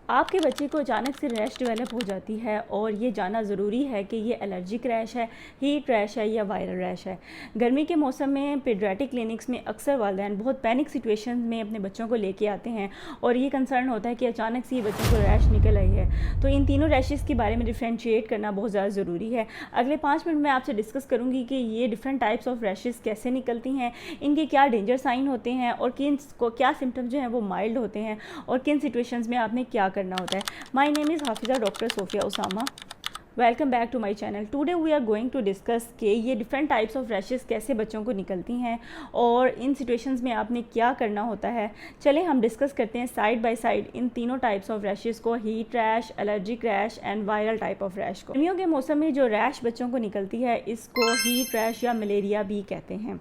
आपके बच्चे को अचानक से रैश डेवलप हो जाती है और ये जानना ज़रूरी है कि ये एलर्जिक रैश है, हीट रैश है या वायरल रैश है। गर्मी के मौसम में पीडियाट्रिक क्लिनिक्स में अक्सर वालिदैन बहुत पैनिक सिचुएशन में अपने बच्चों को लेके आते हैं और ये कंसर्न होता है कि अचानक से ये बच्चों को रैश निकल आई है। तो इन तीनों रैशेस के बारे में डिफ्रेंशिएट करना बहुत ज़्यादा ज़रूरी है। अगले 5 मिनट में आपसे डिस्कस करूँगी कि ये डिफरेंट टाइप्स ऑफ रैशेस कैसे निकलती हैं, इनके क्या डेंजर साइन होते हैं और किन को क्या सिम्टम्स जो हैं वो माइल्ड होते हैं और किन सिचुएशंस में आपने क्या करना होता है। My name is Hafiza doctor Sofia Usama. Welcome back to my channel. Today we are going to discuss कि ये डिफरेंट टाइप्स ऑफ रैशेस कैसे बच्चों को निकलती हैं और इन सिचुएशंस में आपने क्या करना होता है। चलें हम डिस्कस करते हैं साइड बाय साइड इन तीनों टाइप्स ऑफ रैशेस को, heat rash, allergic rash and viral type of rash को। गर्मियों के मौसम में जो रैश बच्चों को निकलती है इसको हीट रैश या मलेरिया भी कहते हैं।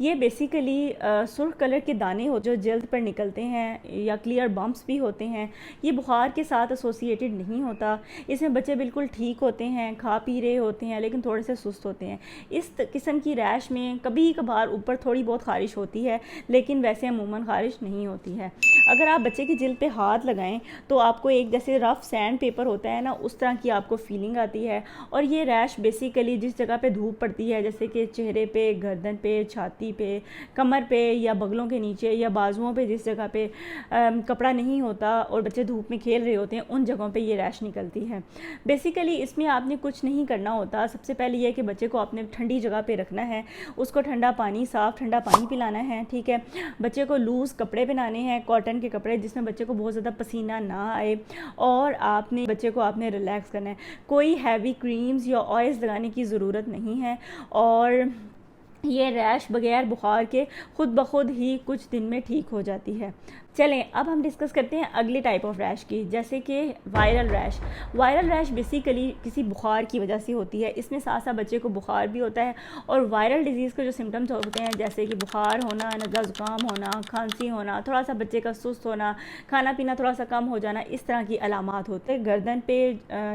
ये बेसिकली सुर्ख कलर के दाने हो जो जल्द पर निकलते हैं या क्लियर बम्प्स भी होते हैं। ये बुखार के साथ एसोसिएटेड नहीं होता। इसमें बच्चे बिल्कुल ठीक होते हैं, खा पी रहे होते हैं, लेकिन थोड़े से सुस्त होते हैं। इस किस्म की रैश में कभी कभार ऊपर थोड़ी बहुत ख़ारिश होती है, लेकिन वैसे अमूमन ख़ारिश नहीं होती है। अगर आप बच्चे की जिल्द पे हाथ लगाएं तो आपको एक जैसे रफ़ सैंड पेपर होता है ना, उस तरह की आपको फीलिंग आती है। और ये रैश बेसिकली जिस जगह पे धूप पड़ती है, जैसे कि चेहरे पे, गर्दन पे, छाती पे, कमर पे या बगलों के नीचे या बाजुओं पे, जिस जगह पे कपड़ा नहीं होता और बच्चे धूप में खेल रहे होते हैं, उन जगहों पे ये रैश निकलती है। बेसिकली इसमें आपने कुछ नहीं करना होता। सबसे पहले ये है कि बच्चे को आपने ठंडी जगह पे रखना है, उसको ठंडा पानी, साफ़ ठंडा पानी पिलाना है, ठीक है। बच्चे को लूज़ कपड़े पहनाने हैं, कॉटन के कपड़े, जिसमें बच्चे को बहुत ज़्यादा पसीना ना आए, और आपने बच्चे को आपने रिलैक्स करना है। कोई हैवी क्रीम्स या ऑयल्स लगाने की ज़रूरत नहीं है और ये रैश बगैर बुखार के खुद ब खुद ही कुछ दिन में ठीक हो जाती है। चलें अब हम डिस्कस करते हैं अगली टाइप ऑफ रैश की, जैसे कि viral rash. Viral rash basically किसी बुखार की वजह से होती है। इसमें साथ साथ बच्चे को बुखार भी होता है और वायरल डिजीज़ के जो सिम्टम्स होते हैं, जैसे कि बुखार होना, नज़ला ज़ुकाम होना, खांसी होना, थोड़ा सा बच्चे का सुस्त होना, खाना पीना थोड़ा सा कम हो जाना, इस तरह की अलामात होते हैं। गर्दन पे,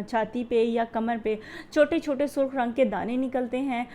छाती पे या कमर पे छोटे छोटे सुर्ख रंग के दाने निकलते हैं,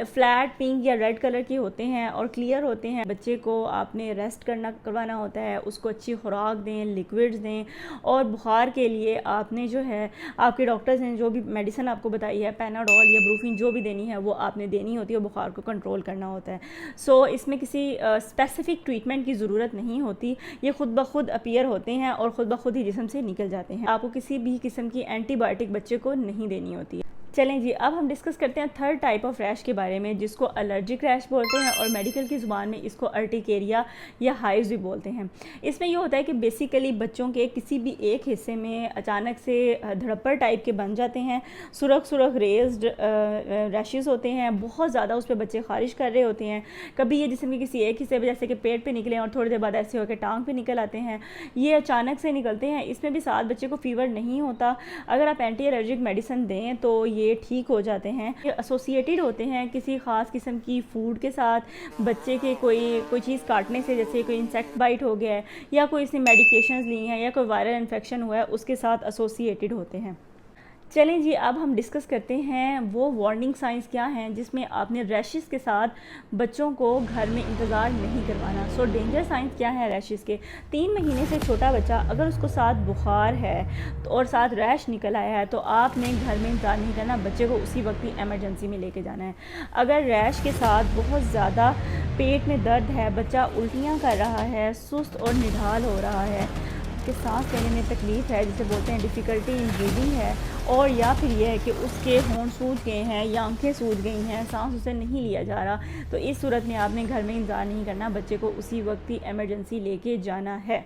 फ्लैट पिंक या रेड कलर के होते हैं और क्लियर होते हैं। बच्चे को आपने रेस्ट करवाना होता है, उसको अच्छी खुराक दें, लिक्विड्स दें, और बुखार के लिए आपने जो है आपके डॉक्टर्स ने जो भी मेडिसिन आपको बताई है, पैनाडोल या ब्रूफिन जो भी देनी है वो आपने देनी होती है, बुखार को कंट्रोल करना होता है। सो इसमें किसी स्पेसिफिक ट्रीटमेंट की ज़रूरत नहीं होती। ये खुद ब खुद अपीयर होते हैं और ख़ुद ब खुद ही जिस्म से निकल जाते हैं। आपको किसी भी किस्म की एंटीबायोटिक बच्चे को नहीं देनी होती है। चलें जी, अब हम डिस्कस करते हैं थर्ड टाइप ऑफ रैश के बारे में, जिसको एलर्जिक रैश बोलते हैं और मेडिकल की ज़ुबान में इसको अर्टिकेरिया या हाइव्स भी बोलते हैं। इसमें यह होता है कि बेसिकली बच्चों के किसी भी एक हिस्से में अचानक से धड़प्पर टाइप के बन जाते हैं, सुरख रेज्ड रैशेज़ होते हैं, बहुत ज़्यादा उस पर बच्चे खारिश कर रहे होते हैं। कभी ये जिस्म के किसी एक हिस्से पर, जैसे कि पेट पर निकले और थोड़ी देर बाद ऐसे होकर टांग पर निकल आते हैं, ये अचानक से निकलते हैं। इसमें भी साथ बच्चे को फीवर नहीं होता। अगर आप एंटी एलर्जिक मेडिसिन दें तो ये ठीक हो जाते हैं। ये एसोसिएटेड होते हैं किसी ख़ास किस्म की फूड के साथ, बच्चे के कोई चीज़ काटने से, जैसे कोई इंसेक्ट बाइट हो गया है या कोई इसने मेडिकेशंस ली हैं या कोई वायरल इन्फेक्शन हुआ है, उसके साथ एसोसिएटेड होते हैं। चलें जी, अब हम डिस्कस करते हैं वो वार्निंग साइंस क्या हैं जिसमें आपने रैशेस के साथ बच्चों को घर में इंतज़ार नहीं करवाना। सो डेंजर साइंस क्या है रैशेस के। 3 महीने से छोटा बच्चा अगर उसको साथ बुखार है तो और साथ रैश निकल आया है तो आपने घर में इंतज़ार नहीं करना, बच्चे को उसी वक्त ही एमरजेंसी में लेके जाना है। अगर रैश के साथ बहुत ज़्यादा पेट में दर्द है, बच्चा उल्टियाँ कर रहा है, सुस्त और निढाल हो रहा है, कि सांस लेने में तकलीफ़ है, जिसे बोलते हैं डिफ़िकल्टी इन ब्रीदिंग है, और या फिर यह है कि उसके होंठ सूज गए हैं या आंखें सूज गई हैं, सांस उसे नहीं लिया जा रहा, तो इस सूरत में आपने घर में इंतज़ार नहीं करना, बच्चे को उसी वक्त ही एमरजेंसी लेके जाना है।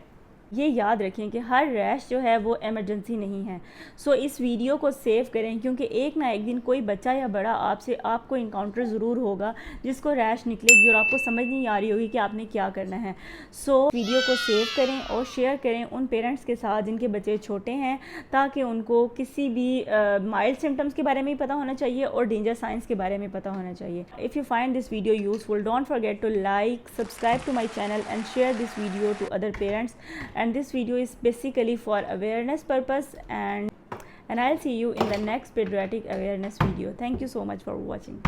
ये याद रखें कि हर रैश जो है वो एमरजेंसी नहीं है। सो इस वीडियो को सेव करें, क्योंकि एक ना एक दिन कोई बच्चा या बड़ा आपको इनकाउंटर ज़रूर होगा जिसको रैश निकलेगी और आपको समझ नहीं आ रही होगी कि आपने क्या करना है। सो वीडियो को सेव करें और शेयर करें उन पेरेंट्स के साथ जिनके बच्चे छोटे हैं, ताकि उनको किसी भी माइल्ड सिम्टम्स के बारे में भी पता होना चाहिए और डेंजर साइंस के बारे में पता होना चाहिए। If you find this video useful, don't forget to like, subscribe to my channel and share this video to other parents. And this video is basically for awareness purpose, and I'll see you in the next pediatric awareness video. Thank you so much for watching.